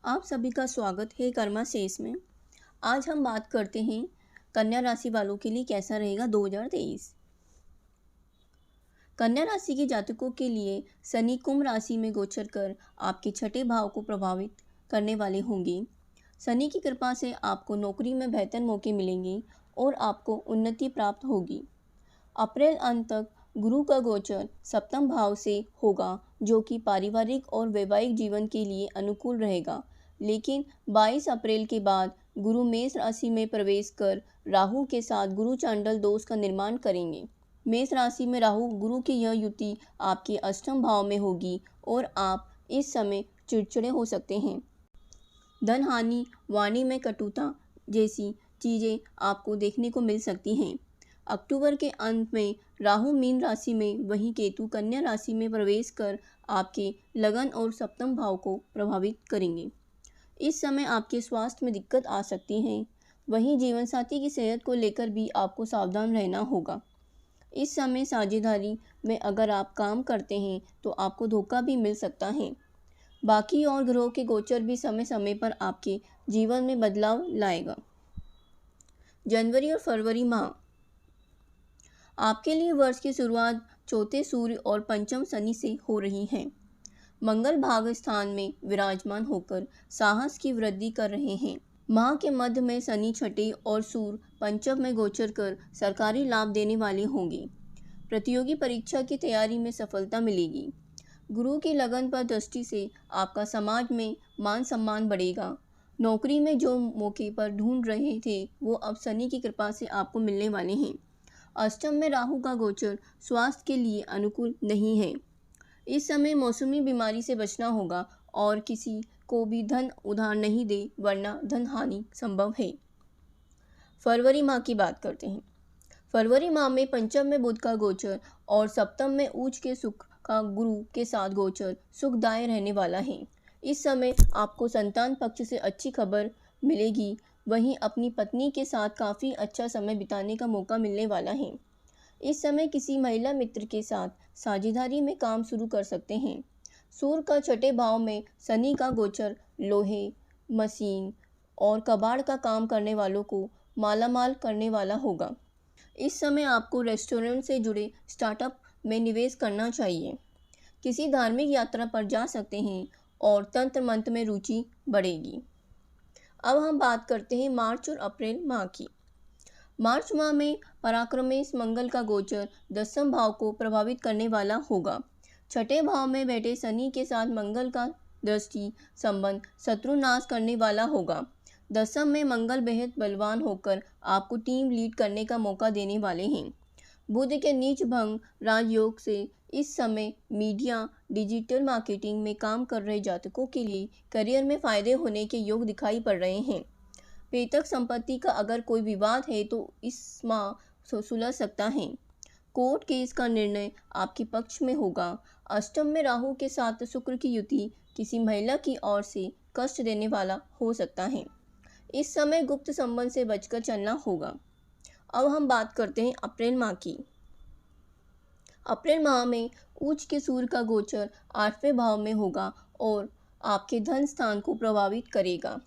आप सभी का स्वागत है कर्मा सेस में। आज हम बात करते हैं कन्या राशि वालों के लिए कैसा रहेगा 2023। कन्या राशि के जातकों के लिए शनि कुंभ राशि में गोचर कर आपके छठे भाव को प्रभावित करने वाले होंगे। शनि की कृपा से आपको नौकरी में बेहतर मौके मिलेंगे और आपको उन्नति प्राप्त होगी। अप्रैल अंत तक गुरु का गोचर सप्तम भाव से होगा, जो कि पारिवारिक और वैवाहिक जीवन के लिए अनुकूल रहेगा। लेकिन 22 अप्रैल के बाद गुरु मेष राशि में प्रवेश कर राहु के साथ गुरु चांडल दोष का निर्माण करेंगे। मेष राशि में राहु गुरु की यह युति आपके अष्टम भाव में होगी और आप इस समय चिड़चिड़े हो सकते हैं। धन हानि, वाणी में कटुता जैसी चीज़ें आपको देखने को मिल सकती हैं। अक्टूबर के अंत में राहु मीन राशि में, वहीं केतु कन्या राशि में प्रवेश कर आपके लगन और सप्तम भाव को प्रभावित करेंगे। इस समय आपके स्वास्थ्य में दिक्कत आ सकती है। वहीं जीवनसाथी की सेहत को लेकर भी आपको सावधान रहना होगा। इस समय साझेदारी में अगर आप काम करते हैं तो आपको धोखा भी मिल सकता है। बाकी और ग्रहों के गोचर भी समय समय पर आपके जीवन में बदलाव लाएगा। जनवरी और फरवरी माह आपके लिए वर्ष की शुरुआत चौथे सूर्य और पंचम शनि से हो रही है। मंगल भाग स्थान में विराजमान होकर साहस की वृद्धि कर रहे हैं। माह के मध्य में शनि छठे और सूर्य पंचम में गोचर कर सरकारी लाभ देने वाले होंगे। प्रतियोगी परीक्षा की तैयारी में सफलता मिलेगी। गुरु की लगन पर दृष्टि से आपका समाज में मान सम्मान बढ़ेगा। नौकरी में जो मौके पर ढूंढ रहे थे वो अब शनि की कृपा से आपको मिलने वाले हैं। अष्टम में राहु का गोचर स्वास्थ्य के लिए अनुकूल नहीं है। इस समय मौसमी बीमारी से बचना होगा और किसी को भी धन उधार नहीं दे, वरना धन हानि संभव है। फरवरी माह की बात करते हैं। फरवरी माह में पंचम में बुध का गोचर और सप्तम में उच्च के सुख का गुरु के साथ गोचर सुखदायक रहने वाला है। इस समय आपको संतान पक्ष से अच्छी खबर मिलेगी। वहीं अपनी पत्नी के साथ काफ़ी अच्छा समय बिताने का मौका मिलने वाला है। इस समय किसी महिला मित्र के साथ साझेदारी में काम शुरू कर सकते हैं। सूर्य का छठे भाव में शनि का गोचर लोहे, मशीन और कबाड़ का काम करने वालों को मालामाल करने वाला होगा। इस समय आपको रेस्टोरेंट से जुड़े स्टार्टअप में निवेश करना चाहिए। किसी धार्मिक यात्रा पर जा सकते हैं और तंत्र मंत्र में रुचि बढ़ेगी। अब हम बात करते हैं मार्च और अप्रैल माह की। मार्च माह में पराक्रमेश मंगल का गोचर दसम भाव को प्रभावित करने वाला होगा। छठे भाव में बैठे शनि के साथ मंगल का दृष्टि संबंध शत्रु नाश करने वाला होगा। दसम में मंगल बेहद बलवान होकर आपको टीम लीड करने का मौका देने वाले हैं। बुध के नीच भंग राजयोग से इस समय मीडिया, डिजिटल मार्केटिंग में काम कर रहे जातकों के लिए करियर में फायदे होने के योग दिखाई पड़ रहे हैं। पैतृक संपत्ति का अगर कोई विवाद है तो इस माह सुलझ सकता है। कोर्ट केस का निर्णय आपके पक्ष में होगा। अष्टम में राहु के साथ शुक्र की युति किसी महिला की ओर से कष्ट देने वाला हो सकता है। इस समय गुप्त संबंध से बचकर चलना होगा। अब हम बात करते हैं अप्रैल माह की। अप्रैल माह में उच्च के सूर्य का गोचर 8वें भाव में होगा और आपके धन स्थान को प्रभावित करेगा।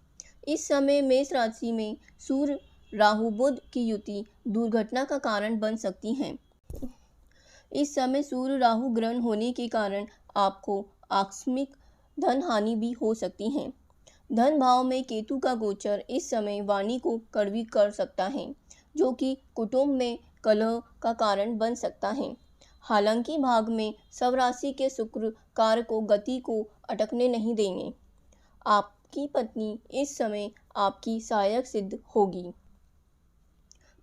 इस समय मेष राशि में सूर्य राहु बुध की युति दुर्घटना का कारण बन सकती है। इस समय सूर्य राहु ग्रहण होने के कारण आपको आकस्मिक धन हानि भी हो सकती है। धन भाव में केतु का गोचर इस समय वाणी को कड़वी कर सकता है, जो कि कुटुंब में कलह का कारण बन सकता है। हालांकि भाग में स्वराशि के शुक्र कार्य को गति को अटकने नहीं देंगे। आपकी पत्नी इस समय आपकी सहायक सिद्ध होगी।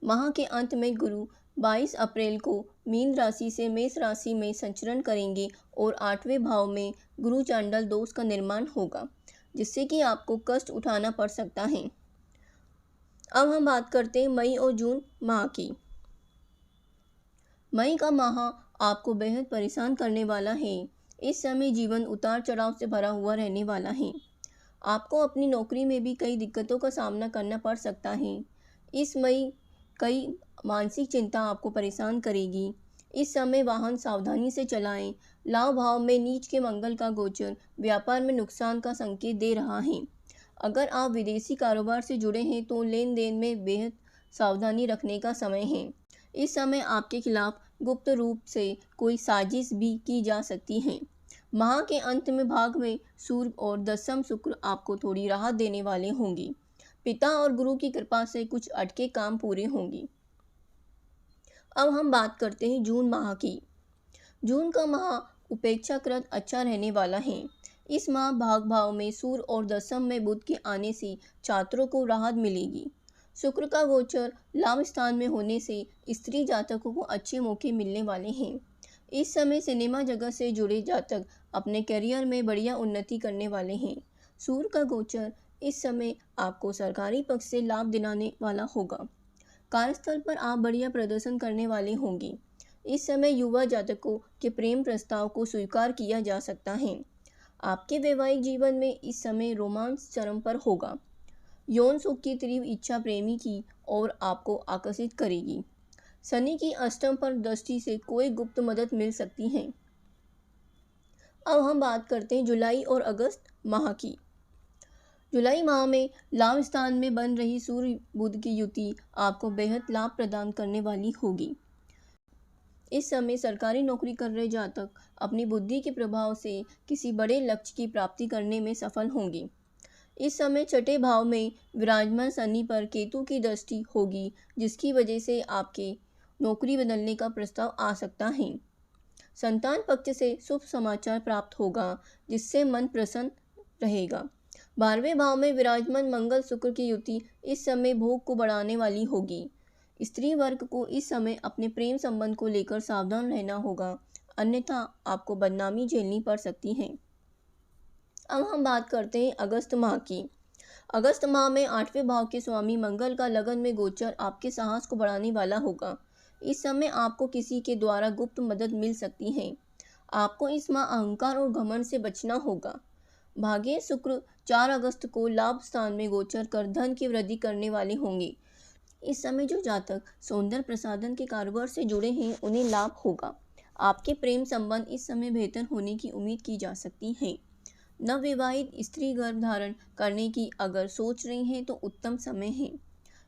माह के अंत में गुरु 22 अप्रैल को मीन राशि से मेष राशि में संचरण करेंगे और 8वें भाव में गुरु चांडल दोष का निर्माण होगा, जिससे कि आपको कष्ट उठाना पड़ सकता है। अब हम बात करते हैं मई और जून माह की। मई का माह आपको बेहद परेशान करने वाला है। इस समय जीवन उतार चढ़ाव से भरा हुआ रहने वाला है। आपको अपनी नौकरी में भी कई दिक्कतों का सामना करना पड़ सकता है। इस मई कई मानसिक चिंता आपको परेशान करेगी। इस समय वाहन सावधानी से चलाएं। लाभ भाव में नीच के मंगल का गोचर व्यापार में नुकसान का संकेत दे रहा है। अगर आप विदेशी कारोबार से जुड़े हैं तो लेन देन में बेहद सावधानी रखने का समय है। इस समय आपके खिलाफ गुप्त रूप से कोई साजिश भी की जा सकती है। माह के अंत में भाग में सूर्य और दशम शुक्र आपको थोड़ी राहत देने वाले होंगे। पिता और गुरु की कृपा से कुछ अटके काम पूरे होंगे। अब हम बात करते हैं जून माह की। जून का माह उपेक्षाकृत अच्छा रहने वाला है। इस माह भाग भाव में सूर्य और दशम में बुध के आने से छात्रों को राहत मिलेगी। शुक्र का गोचर लाभ स्थान में होने से स्त्री जातकों को अच्छे मौके मिलने वाले हैं। इस समय सिनेमा जगत से जुड़े जातक अपने करियर में बढ़िया उन्नति करने वाले हैं। सूर्य का गोचर इस समय आपको सरकारी पक्ष से लाभ दिलाने वाला होगा। कार्यस्थल पर आप बढ़िया प्रदर्शन करने वाले होंगे। इस समय युवा जातकों के प्रेम प्रस्ताव को स्वीकार किया जा सकता है। आपके वैवाहिक जीवन में इस समय रोमांस चरम पर होगा। यौन सुख की तीव्र इच्छा प्रेमी की ओर आपको आकर्षित करेगी। शनि की अष्टम पर दृष्टि से कोई गुप्त मदद मिल सकती है। अब हम बात करते हैं जुलाई और अगस्त माह की। जुलाई माह में लाभ स्थान में बन रही सूर्य बुध की युति आपको बेहद लाभ प्रदान करने वाली होगी। इस समय सरकारी नौकरी कर रहे जातक अपनी बुद्धि के प्रभाव से किसी बड़े लक्ष्य की प्राप्ति करने में सफल होंगे। इस समय छठे भाव में विराजमान शनि पर केतु की दृष्टि होगी, जिसकी वजह से आपके नौकरी बदलने का प्रस्ताव आ सकता है। संतान पक्ष से शुभ समाचार प्राप्त होगा, जिससे मन प्रसन्न रहेगा। 12वें भाव में विराजमान मंगल शुक्र की युति इस समय भोग को बढ़ाने वाली होगी। स्त्री वर्ग को इस समय अपने प्रेम संबंध को लेकर सावधान रहना होगा, अन्यथा आपको बदनामी झेलनी पड़ सकती है। अब हम बात करते हैं अगस्त माह की। अगस्त माह में 8वें भाव के स्वामी मंगल का लगन में गोचर आपके साहस को बढ़ाने वाला होगा। इस समय आपको किसी के द्वारा गुप्त मदद मिल सकती है। आपको इस माह अहंकार और घमंड से बचना होगा। भाग्य शुक्र 4 अगस्त को लाभ स्थान में गोचर कर धन की वृद्धि करने वाले होंगे। इस समय जो जातक सौंदर्य प्रसाधन के कारोबार से जुड़े हैं उन्हें लाभ होगा। आपके प्रेम संबंध इस समय बेहतर होने की उम्मीद की जा सकती है। नवविवाहित स्त्री गर्भ धारण करने की अगर सोच रही हैं तो उत्तम समय है।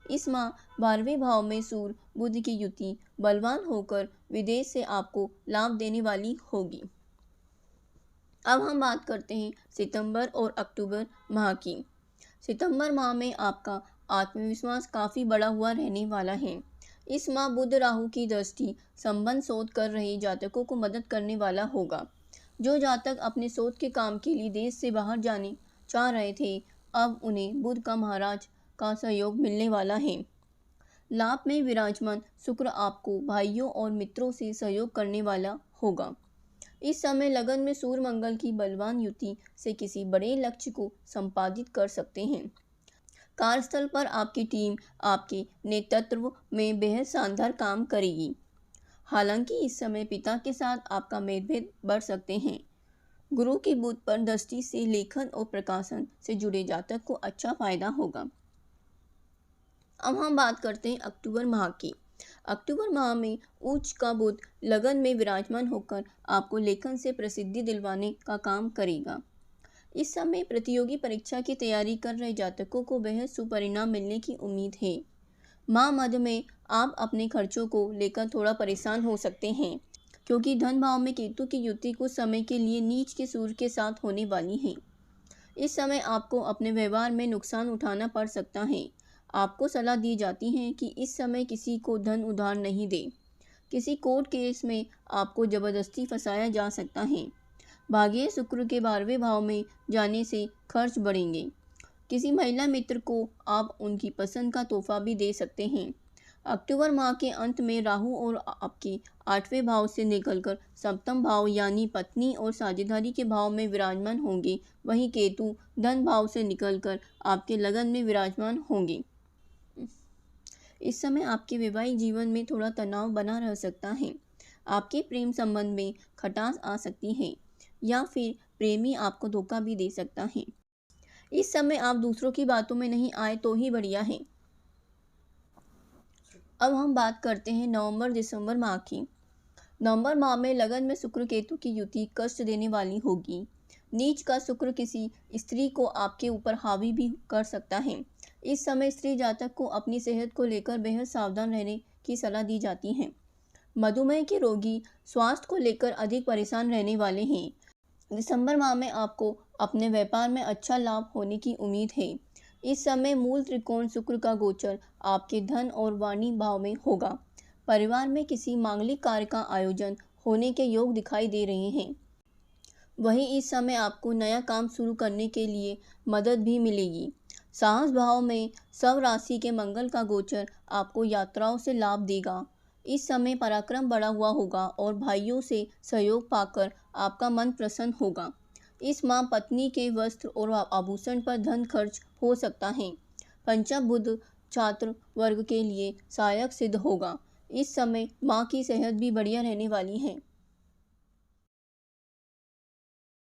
इस माह 12वें भाव में सूर्य बुध की युति बलवान होकर विदेश से आपको लाभ देने वाली होगी। अब हम बात करते हैं सितंबर और अक्टूबर माह की। सितंबर माह में आपका आत्मविश्वास काफ़ी बढ़ा हुआ रहने वाला है। इस माह बुध राहु की दृष्टि संबंध शोध कर रहे जातकों को मदद करने वाला होगा। जो जातक अपने शोध के काम के लिए देश से बाहर जाने चाह रहे थे, अब उन्हें बुध का महाराज का सहयोग मिलने वाला है। लाभ में विराजमान शुक्र आपको भाइयों और मित्रों से सहयोग करने वाला होगा। इस समय लगन में सूर्य मंगल की बलवान युति से किसी बड़े लक्ष्य को संपादित कर सकते हैं। कार्यस्थल पर आपकी टीम आपके नेतृत्व में बेहद शानदार काम करेगी। हालांकि इस समय पिता के साथ आपका मतभेद बढ़ सकते हैं। गुरु की बुध पर दृष्टि से लेखन और प्रकाशन से जुड़े जातक को अच्छा फायदा होगा। अब हम बात करते हैं अक्टूबर माह की। अक्टूबर माह में उच्च का बुध लगन में विराजमान होकर आपको लेखन से प्रसिद्धि दिलवाने का काम करेगा। इस समय प्रतियोगी परीक्षा की तैयारी कर रहे जातकों को बेहद सुपरिणाम मिलने की उम्मीद है। माह मध्य में आप अपने खर्चों को लेकर थोड़ा परेशान हो सकते हैं, क्योंकि धन भाव में केतु की युति कुछ समय के लिए नीच के सूर्य के साथ होने वाली है। इस समय आपको अपने व्यवहार में नुकसान उठाना पड़ सकता है। आपको सलाह दी जाती है कि इस समय किसी को धन उधार नहीं दे। किसी कोर्ट केस में आपको जबरदस्ती फंसाया जा सकता है। भाग्य शुक्र के 12वें भाव में जाने से खर्च बढ़ेंगे। किसी महिला मित्र को आप उनकी पसंद का तोहफा भी दे सकते हैं। अक्टूबर माह के अंत में राहु और आपके 8वें भाव से निकलकर सप्तम भाव यानी पत्नी और साझेदारी के भाव में विराजमान होंगे। वहीं केतु धन भाव से निकलकर आपके लगन में विराजमान होंगे। इस समय आपके वैवाहिक जीवन में थोड़ा तनाव बना रह सकता है। आपके प्रेम संबंध में खटास आ सकती है या फिर प्रेमी आपको धोखा भी दे सकता है। इस समय आप दूसरों की बातों में नहीं आए तो ही बढ़िया है। अब हम बात करते हैं नवंबर दिसंबर माह की। नवंबर माह में लगन में शुक्र केतु की युति कष्ट देने वाली होगी। नीच का शुक्र किसी स्त्री को आपके ऊपर हावी भी कर सकता है। इस समय स्त्री जातक को अपनी सेहत को लेकर बेहद सावधान रहने की सलाह दी जाती है। मधुमेह के रोगी स्वास्थ्य को लेकर अधिक परेशान रहने वाले हैं। दिसंबर माह में आपको अपने व्यापार में अच्छा लाभ होने की उम्मीद है। इस समय मूल त्रिकोण शुक्र का गोचर आपके धन और वाणी भाव में होगा। परिवार में किसी मांगलिक कार्य का आयोजन होने के योग दिखाई दे रहे हैं। वहीं इस समय आपको नया काम शुरू करने के लिए मदद भी मिलेगी। साहस भाव में सब राशि के मंगल का गोचर आपको यात्राओं से लाभ देगा। इस समय पराक्रम बढ़ा हुआ होगा और भाइयों से सहयोग पाकर आपका मन प्रसन्न होगा। इस माह पत्नी के वस्त्र और आभूषण पर धन खर्च हो सकता है। पंचम बुध छात्र वर्ग के लिए सहायक सिद्ध होगा। इस समय माँ की सेहत भी बढ़िया रहने वाली है।